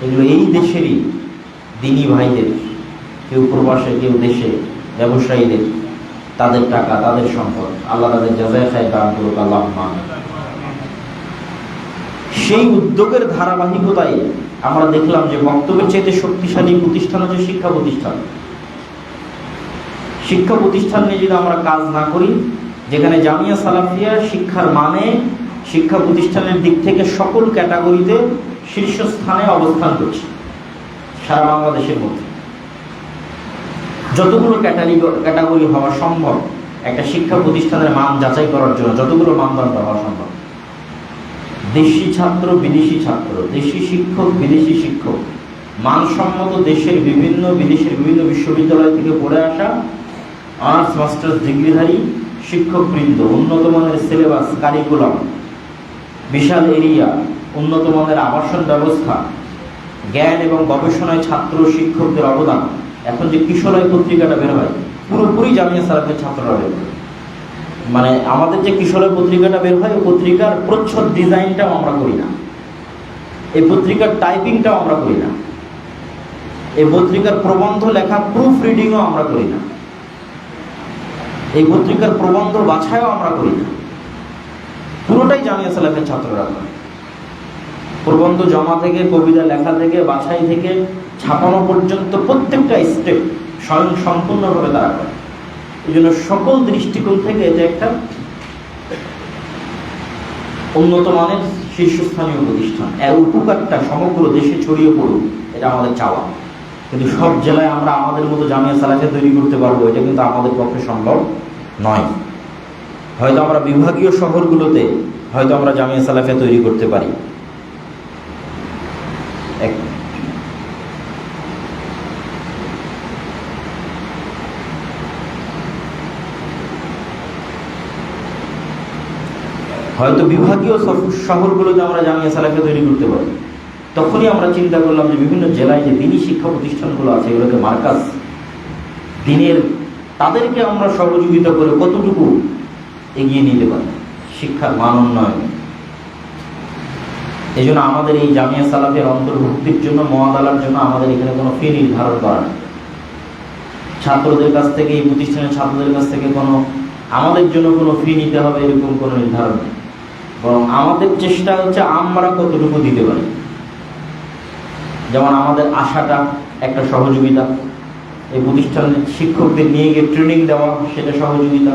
এগুলো এই দেশেরই দিনী ভাইদের, কেউ প্রবাসে কেউ দেশে, ব্যবসায়ীদের, তাদের টাকা, তাদের সম্পদ। আল্লাহ তাদের জাযায়ে খায়র দান করুক, আল্লাহুম্মা। সেই উদ্যোগের ধারাবাহিকতায় আমরা দেখলাম যে বক্তব্যের চাইতে শক্তিশালী প্রতিষ্ঠান হচ্ছে শিক্ষা প্রতিষ্ঠান। শিক্ষা প্রতিষ্ঠান নিয়ে যদি আমরা কাজ না করি, যেখানে জামিয়া সালাফিয়া শিক্ষার মানে, শিক্ষা প্রতিষ্ঠানের দিক থেকে সকল ক্যাটাগরিতে শীর্ষস্থানে অবস্থান করছে সারা বাংলাদেশের মধ্যে। যতগুলো ক্যাটাগরি হওয়া সম্ভব একটা শিক্ষা প্রতিষ্ঠানের মান যাচাই করার জন্য, যতগুলো মানদণ্ড হওয়া সম্ভব, দেশি ছাত্র বিদেশি ছাত্র, দেশি শিক্ষক বিদেশি শিক্ষক, মানসম্মত দেশের বিভিন্ন বিদেশের বিভিন্ন বিশ্ববিদ্যালয় থেকে পড়ে আসা অনার্স মাস্টার্স ডিগ্রিধারী শিক্ষকবৃন্দ, উন্নত মানের সিলেবাস, কারিকুলাম, বিশাল এরিয়া, উন্নত মানের আবাসন ব্যবস্থা, জ্ঞান এবং গবেষণায় ছাত্র শিক্ষকদের অবদান। এখন যে কিশোরয় পত্রিকাটা বের হয়, পুরোপুরি জামিয়া সালাফিয়ার ছাত্ররা বের হয়। মানে আমাদের যে কিশোরয় পত্রিকাটা বের হয়, ওই পত্রিকার প্রচ্ছদ ডিজাইনটাও আমরা করি না, এই পত্রিকার টাইপিংটাও আমরা করি না, এই পত্রিকার প্রবন্ধ লেখা প্রুফ রিডিংও আমরা করি না, এই পত্রিকার প্রবন্ধ বাছাইও আমরা করি না। পুরোটাই জামিয়া সালাফিয়ার ছাত্ররা করে। প্রবন্ধ জমা থেকে, কবিতা লেখা থেকে, বাছাই থেকে ছাপানো পর্যন্ত প্রত্যেকটা স্টেপ স্বয়ং সম্পূর্ণভাবে তারা করে। এই জন্য সকল দৃষ্টিকোণ থেকে এটা একটা উন্নত মানের শীর্ষস্থানীয় প্রতিষ্ঠান। এর উপকারটা সমগ্র দেশে ছড়িয়ে পড়ুক, এটা আমাদের চাওয়া। কিন্তু সব জেলায় আমরা আমাদের মতো জামিয়া সালাফিয়া তৈরি করতে পারবো, এটা কিন্তু আমাদের পক্ষে সম্ভব নয়। হয়তো আমরা বিভাগীয় শহরগুলোতে হয়তো আমরা জামিয়া সালাফিয়া তৈরি করতে পারি। হয়তো বিভাগীয় শহরগুলোতে আমরা জামিয়া সালাফিয়া তৈরি করতে পারি। তখনই আমরা চিন্তা করলাম যে বিভিন্ন জেলায় যে দিনী শিক্ষা প্রতিষ্ঠানগুলো আছে, এগুলোকে মার্কাজ, দিনের, তাদেরকে আমরা সহযোগিতা করে কতটুকু এগিয়ে নিতে পারি শিক্ষার মান উন্নয়ন। এই জন্য আমাদের এই জামিয়া সালাফিয়ার অন্তর্ভুক্তির জন্য, মুআদালার জন্য আমাদের এখানে কোনো ফি নির্ধারণ করা নেই। ছাত্রদের কাছ থেকে, এই প্রতিষ্ঠানের ছাত্রদের কাছ থেকে কোনো আমাদের জন্য কোনো ফি নিতে হবে এরকম কোনো নির্ধারণ নেই। বরং আমাদের চেষ্টা হচ্ছে আমরা কতটুকু দিতে পারি। যেমন আমাদের আশাটা একটা সহযোগিতা, এই প্রতিষ্ঠানের শিক্ষকদের নিয়ে গিয়ে ট্রেনিং দেওয়া, সেটা সহযোগিতা,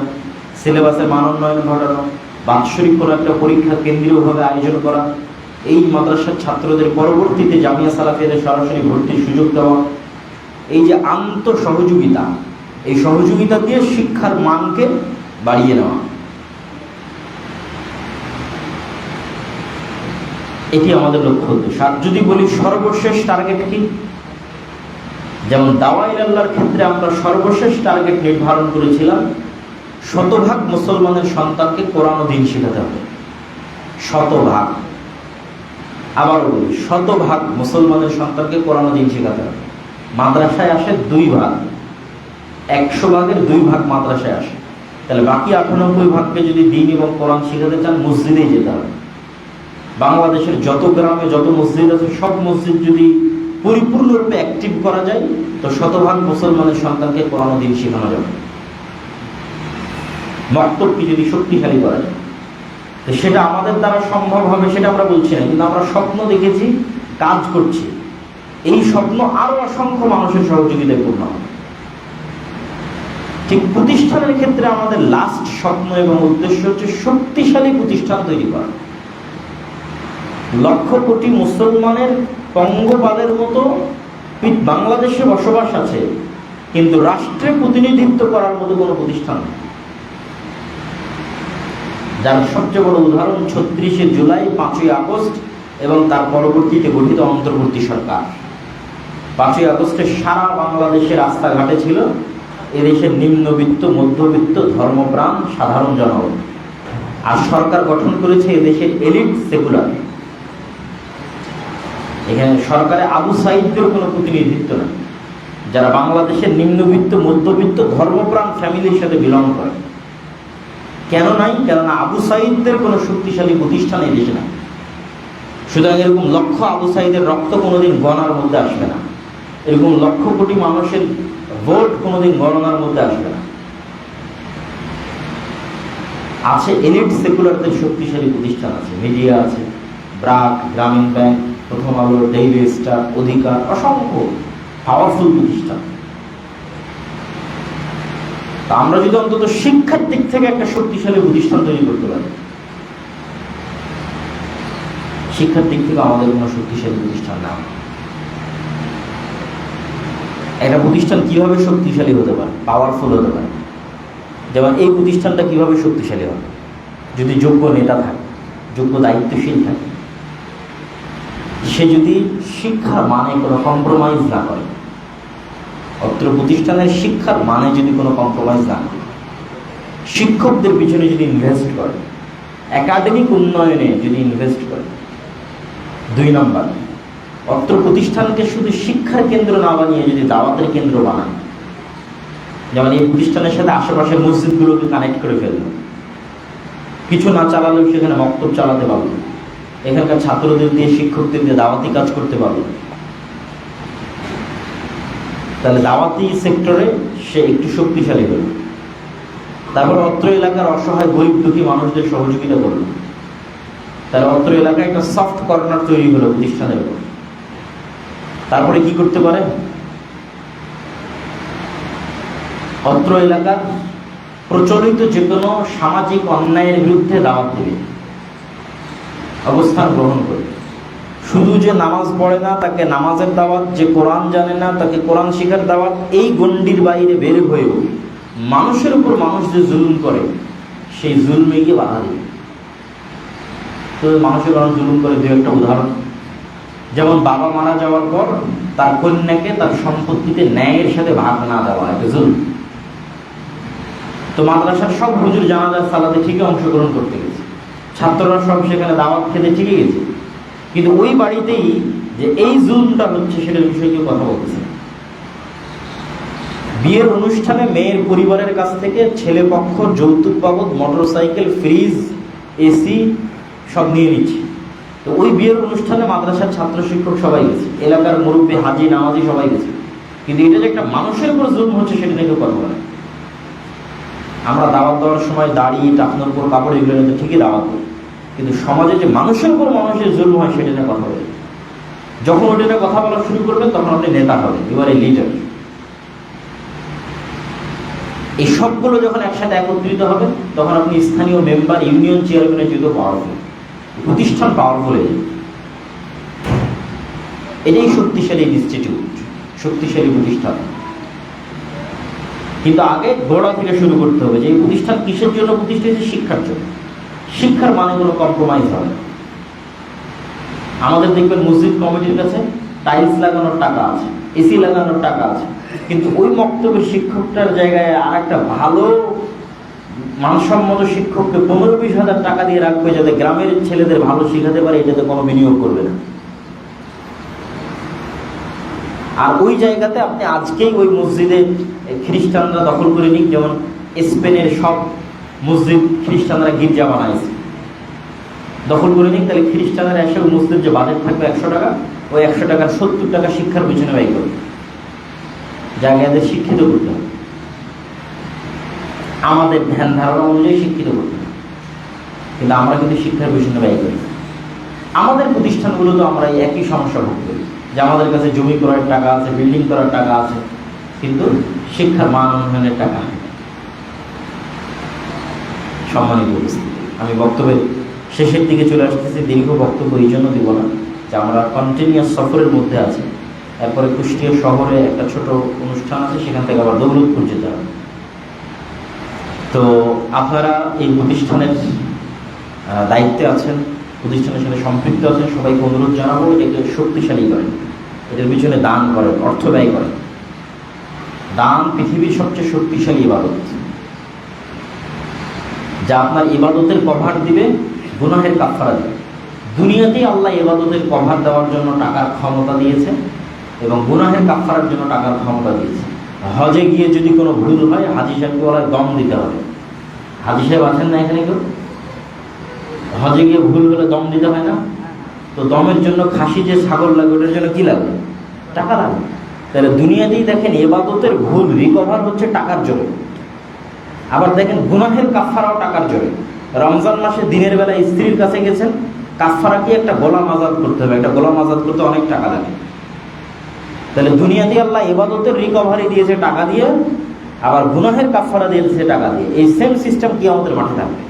সিলেবাসের মান উন্নয়ন ঘটানো, বাৎসরিক কোনো একটা পরীক্ষা কেন্দ্রীয়ভাবে আয়োজন করা, এই মাদ্রাসার ছাত্রদের পরবর্তীতে জামিয়া সালাফিয়াদের সরাসরি ভর্তির সুযোগ দেওয়া, এই যে আন্তঃসহযোগিতা, এই সহযোগিতা দিয়ে শিক্ষার মানকে বাড়িয়ে নেওয়া, এটি আমাদের লক্ষ্য উদ্দেশ্য। আর যদি বলি সর্বশেষ টার্গেট কি, যেমন দাওয়া ইলাল্লাহর ক্ষেত্রে আমরা সর্বশেষ টার্গেট নির্ধারণ করেছিলাম 100% মুসলমানের সন্তানকে কোরআন ও দ্বীন শেখাতে হবে। 100%, আবার বলি 100% মুসলমানের সন্তানকে কোরআন ও দ্বীন শেখাতে হবে। মাদ্রাসায় আসে 2 ভাগ, 100 ভাগের 2 ভাগ মাদ্রাসায় আসে। তাহলে বাকি 98 ভাগকে যদি দ্বীন এবং কোরআন শেখাতে চান, মসজিদেই যেতে হবে। বাংলাদেশের যত গ্রামে যত মসজিদ আছে, সব মসজিদ যদি পরিপূর্ণরূপে অ্যাক্টিভ করা যায়, তো 100% মুসলমানের সন্তানকে কোরআন ও দ্বীন শেখানো যাবে। মক্তবকে যদি শক্তিশালী করা যায়, তো সেটা আমাদের দ্বারা সম্ভব হবে সেটা আমরা বলছি না, কিন্তু আমরা স্বপ্ন দেখেছি, কাজ করছি। এই স্বপ্ন আরো অসংখ্য মানুষের সহযোগিতায় পূর্ণ হবে। ঠিক প্রতিষ্ঠানের ক্ষেত্রে আমাদের লাস্ট স্বপ্ন এবং উদ্দেশ্য হচ্ছে শক্তিশালী প্রতিষ্ঠান তৈরি করা। লক্ষ কোটি মুসলমানের পঙ্গপালের মতো বাংলাদেশে বসবাস আছে, কিন্তু রাষ্ট্রে প্রতিনিধিত্ব করার মতো কোনো প্রতিষ্ঠান নেই। যার সবচেয়ে বড় উদাহরণ 36শে জুলাই, 5ই আগস্ট এবং তার পরবর্তীতে গঠিত অন্তর্বর্তী সরকার। 5ই আগস্টে সারা বাংলাদেশে রাস্তাঘাটে ছিল এদেশের নিম্নবিত্ত, মধ্যবিত্ত, ধর্মপ্রাণ সাধারণ জনগণ। আর সরকার গঠন করেছে এদেশের এলিট সেকুলার। এখানে সরকারে আবু সাঈদদের কোনো প্রতিনিধিত্ব নেই, যারা বাংলাদেশের নিম্নবিত্ত, মধ্যবিত্ত, ধর্মপ্রাণ ফ্যামিলির সাথে বিলং করে। কেন নাই? কেননা আবু সাঈদদের কোনো শক্তিশালী প্রতিষ্ঠান এই দেশে নাই। সুতরাং এরকম লক্ষ আবু সাঈদের রক্ত কোনোদিন গণার মধ্যে আসবে না, এরকম লক্ষ কোটি মানুষের ভোট কোনোদিন গণনার মধ্যে আসবে না। আছে এলিট সেকুলারদের শক্তিশালী প্রতিষ্ঠান আছে, মিডিয়া আছে, ব্র্যাক, গ্রামীণ ব্যাংক, প্রথম আলো, ডেইলি স্টার, অধিকার, অসংখ্য পাওয়ারফুল প্রতিষ্ঠান। তা আমরা যদি অন্তত শিক্ষার দিক থেকে একটা শক্তিশালী প্রতিষ্ঠান তৈরি করতে পারি, শিক্ষার দিক থেকে আমাদের কোনো শক্তিশালী প্রতিষ্ঠান না। একটা প্রতিষ্ঠান কিভাবে শক্তিশালী হতে পারে, পাওয়ারফুল হতে পারে, যেমন এই প্রতিষ্ঠানটা কিভাবে শক্তিশালী হবে, যদি যোগ্য নেতা থাকে, যোগ্য দায়িত্বশীল থাকে, সে যদি শিক্ষার মানে কোনো কম্প্রোমাইজ না করে, অত্র প্রতিষ্ঠানের শিক্ষার মানে যদি কোনো কম্প্রোমাইজ না করে, শিক্ষকদের পিছনে যদি ইনভেস্ট করে, একাডেমিক উন্নয়নে যদি ইনভেস্ট করে। 2 নম্বর, অত্র প্রতিষ্ঠানকে শুধু শিক্ষার কেন্দ্র না বানিয়ে যদি দাওয়াতের কেন্দ্র বানায়, যেমন এই প্রতিষ্ঠানের সাথে আশেপাশের মসজিদগুলোকে কানেক্ট করে ফেলল, কিছু না চালালেও সেখানে মক্তব চালাতে পারল, এখানকার ছাত্রদের দিয়ে শিক্ষকদের দিয়ে দাওয়াতি কাজ করতে পারল, তাহলে দাওয়াতি সেক্টরে সে একটু শক্তিশালী হল। তারপর অত্র এলাকার অসহায় গরিব দুঃখী মানুষদের সহযোগিতা করল, তাহলে অত্র এলাকায় একটা সফট কর্নার তৈরি হলো প্রতিষ্ঠানের উপর। তারপরে কি করতে পারে, অত্র এলাকার প্রচলিত যে কোনো সামাজিক অন্যায়ের বিরুদ্ধে দাওয়াত দেবে, অবস্থান গ্রহণ করবে। শুধু যে নামাজ পড়ে না তাকে নামাজের দাওয়াত, যে কোরআন জানে না তাকে কোরআন শিখার দাওয়াত, এই গণ্ডির বাইরে বের হয়েও মানুষের উপর মানুষ যে জুলুম করে সেই জুলমে গিয়ে বাধা দেবে। তো মানুষের কারণ জুলুম করে 2-1টা উদাহরণ, যেমন বাবা মারা যাওয়ার পর তার কন্যাকে তার সম্পত্তিতে ন্যায়ের সাথে ভাগ না দেওয়া, এটা জুলুম। তো মাদ্রাসার সব হুজুর জানাজার সালাতে ঠিকই অংশগ্রহণ করতে গেছে, ছাত্ররা সব সেখানে দাওয়াত খেতে ঠিকই গেছে, কিন্তু ওই বাড়িতেই যে এই জুলুমটা হচ্ছে সেটার বিষয়ে কেউ কথা বলতেছে। বিয়ের অনুষ্ঠানে মেয়ের পরিবারের কাছ থেকে ছেলে পক্ষ যৌতুক বাবদ মোটরসাইকেল, ফ্রিজ, এসি সব নিয়ে নিচ্ছে। তো ওই বিয়ের অনুষ্ঠানে মাদ্রাসার ছাত্র শিক্ষক সবাই গেছে, এলাকার মুরব্বী, হাজি, নামাজি সবাই গেছে, কিন্তু এটা যে একটা মানুষের উপর জুলুম হচ্ছে সেটা নিয়ে কেউ কথা বলে। আমরা দাওয়াত দেওয়ার সময় দাড়ি, টাকনোর উপর কাপড় এগুলো নিয়ে ঠিকই দাওয়াত দিই, কিন্তু সমাজে যে মানুষের উপর মানুষের জুলুম হয় সেটা নিয়ে কথা বলে। যখন ওটা নিয়ে কথা বলা শুরু করবেন তখন আপনি নেতা হবেন, এবারে লিডার। এই সবগুলো যখন একসাথে একত্রিত হবে তখন আপনি স্থানীয় মেম্বার, ইউনিয়ন চেয়ারম্যানের যুদ্ধ পাওয়ারফুল, প্রতিষ্ঠান পাওয়ারফুল হয়ে যাবে। এটাই শক্তিশালী ইনস্টিটিউট, শক্তিশালী প্রতিষ্ঠান। কিন্তু আগে গোড়া থেকে শুরু করতে হবে যে এই প্রতিষ্ঠান কিসের জন্য প্রতিষ্ঠিত, শিক্ষার জন্য। শিক্ষার মানে কোনো কম্প্রোমাইজ হবে। আমাদের দেখবেন মসজিদ কমিটির কাছে টাইলস লাগানোর টাকা আছে, এসি লাগানোর টাকা আছে, কিন্তু ওই মক্তব্যের শিক্ষকটার জায়গায় আর একটা ভালো মানসম্মত শিক্ষককে 15-20 হাজার টাকা দিয়ে রাখবে যাতে গ্রামের ছেলেদের ভালো শেখাতে পারে, এটাতে কোনো বিনিয়োগ করবে না। আর ওই জায়গাতে আপনি আজকেই ওই মসজিদে খ্রিস্টানরা দখল করে নিক, যেমন স্পেনের সব মসজিদ খ্রিস্টানরা গির্জা বানাইছে, দখল করে নিক, তাহলে খ্রিস্টানরা এসে ওই মসজিদ যে বাজেট থাকবে 100 টাকা, ওই 100 টাকার 70 টাকা শিক্ষার পিছনে ব্যয় করবে, জায়গাদের শিক্ষিত করতে হবে, আমাদের ধ্যান ধারণা অনুযায়ী শিক্ষিত করতে হবে। কিন্তু আমরা কিন্তু শিক্ষার পিছনে ব্যয় করি। আমাদের প্রতিষ্ঠানগুলো তো আমরা একই সমস্যা ভোগ করি যে আমাদের কাছে জমি করার টাকা আছে, বিল্ডিং করার টাকা আছে, কিন্তু শিক্ষার মান উন্নয়নের টাকা। সম্মানিত উপস্থিতি, আমি বক্তব্যের শেষের দিকে চলে আসতেছি। দীর্ঘ বক্তব্য এই জন্য দিব না যে আমরা কন্টিনিউয়াস সফরের মধ্যে আছি। এরপরে কুষ্টিয়া শহরে একটা ছোট অনুষ্ঠান আছে, সেখান থেকে আবার দৌলতপুর যেতে হবে। তো আপনারা এই প্রতিষ্ঠানের দায়িত্বে আছেন, প্রতিষ্ঠানের সাথে সম্পৃক্ত আছেন, সবাইকে অনুরোধ জানাবো এটাকে শক্তিশালী করেন, এদের পিছনে দান করেন, অর্থ ব্যয় করেন। দান পৃথিবীর সবচেয়ে শক্তিশালী ইবাদত, যা আপনার ইবাদতের কভার দিবে, গুনাহের কাফারা দিবে। দুনিয়াতেই আল্লাহ ইবাদতের কভার দেওয়ার জন্য টাকার ক্ষমতা দিয়েছে এবং গুনাহের কাফারার জন্য টাকার ক্ষমতা দিয়েছে। হজে গিয়ে যদি কোনো ভুল হয়, হাজি সাহেবকে বলা দম দিতে হবে। হাজি সাহেব আছেন না এখানে কেউ? হজে গিয়ে ভুল হলে দম দিতে হয় না? তো দমের জন্য খাসি যে ছাগল লাগে ওটার জন্য কি লাগবে? টাকা লাগবে। তাহলে দুনিয়াতেই দেখেন ইবাদতের ভুল রিকভার হচ্ছে টাকার জন্য। আবার দেখেন গুনাহের কাফফারাও টাকার জন্য। রমজান মাসে দিনের বেলা স্ত্রীর কাছে গেছেন, কাফফারা কি? একটা গোলাম আজাদ করতে হবে। একটা গোলাম আজাদ করতে অনেক টাকা লাগে। তাহলে দুনিয়াতে আল্লাহ ইবাদতের রিকভারি দিয়েছে টাকা দিয়ে, আবার গুনাহের কাফফারা দিয়েছে টাকা দিয়ে। এই সেম সিস্টেম কিয়ামতের মাঠে থাকবে।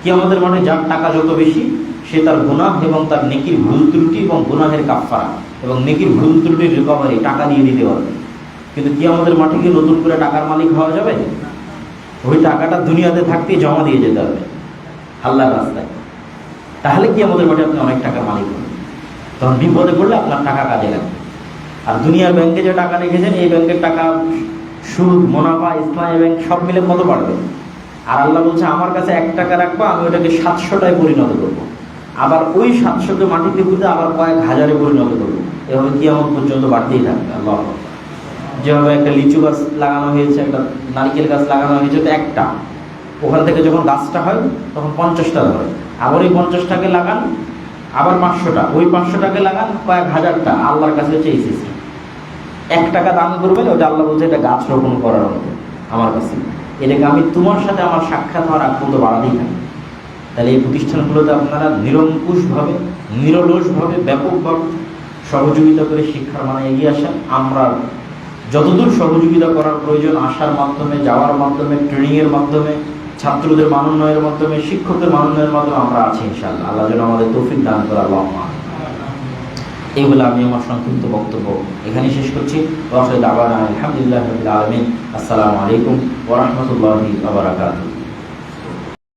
কিয়ামতের মাঠে যার টাকা যত বেশি, সে তার গুনাহ এবং তার নেকির ভুল ত্রুটি এবং গুনাহের কাফফারা এবং নেকির ভুল ত্রুটির রিকভারি টাকা দিয়ে দিতে পারবে। কিন্তু কিয়ামতের মাঠে কি নতুন করে টাকার মালিক হওয়া যাবে? ওই টাকাটা দুনিয়াতে থাকতেই জমা দিয়ে যেতে হবে আল্লাহর রাস্তায়। তাহলে কিয়ামতের মাঠে আপনি অনেক টাকার মালিক হবেন। তখন বিপদে পড়লে আপনার টাকা কাজে লাগবে। আর দুনিয়ার ব্যাংকে যে টাকা রেখেছেন, এই ব্যাংকের টাকা সুদ, মুনাফা, ইসলামী ব্যাংক সব মিলে কত বাড়বে? আর আল্লাহ বলছে আমার কাছে 1 টাকা রাখবো, আমি ওটাকে 700টায় পরিণত করবো। আবার ওই 700কে মাটিতে পুঁতে আবার কয়েক হাজারে পরিণত করবো। এভাবে কিয়ামত পর্যন্ত বাড়তেই থাকবে। আল্লাহ যেভাবে একটা লিচু গাছ লাগানো হয়েছে, একটা নারকেল গাছ লাগানো হয়েছে, তো একটা ওখান থেকে যখন গাছটা হয় তখন 50টা ধরে। আবার ওই 50টাকে লাগান, আবার 500টা, ওই 500টাকে লাগান, কয়েক হাজারটা। আল্লাহর কাছে হচ্ছে এই সিস্টেম। 1 টাকা দান করবেন, ওটা আল্লাহ বলছে এটা গাছ রোপণ করার মতো আমার কাছে। এটাকে আমি তোমার সাথে আমার সাক্ষাৎ হওয়ার আগ পর্যন্ত বাড়াতেই থাকি। তাহলে এই প্রতিষ্ঠানগুলোতে আপনারা নিরঙ্কুশভাবে, নিরলসভাবে, ব্যাপকভাবে সহযোগিতা করে শিক্ষার মানে এগিয়ে আসেন। আমরা যতদূর সহযোগিতা করার প্রয়োজন, আসার মাধ্যমে, যাওয়ার মাধ্যমে, ট্রেনিংয়ের মাধ্যমে, ছাত্রদের মানোন্নয়নের মাধ্যমে, শিক্ষকদের মানোন্নয়নের মাধ্যমে আমরা আছি ইনশাআল্লাহ। আল্লাহ যেন আমাদের তৌফিক দান করে। আল্লাহুম্মা। এইগুলো আমি আমার সংক্ষিপ্ত বক্তব্য এখানে শেষ করছি। আলহামদুলিল্লাহি রাব্বিল আলামিন। আসসালামু আলাইকুম ওয়া রাহমাতুল্লাহি ওয়া বারাকাতুহু।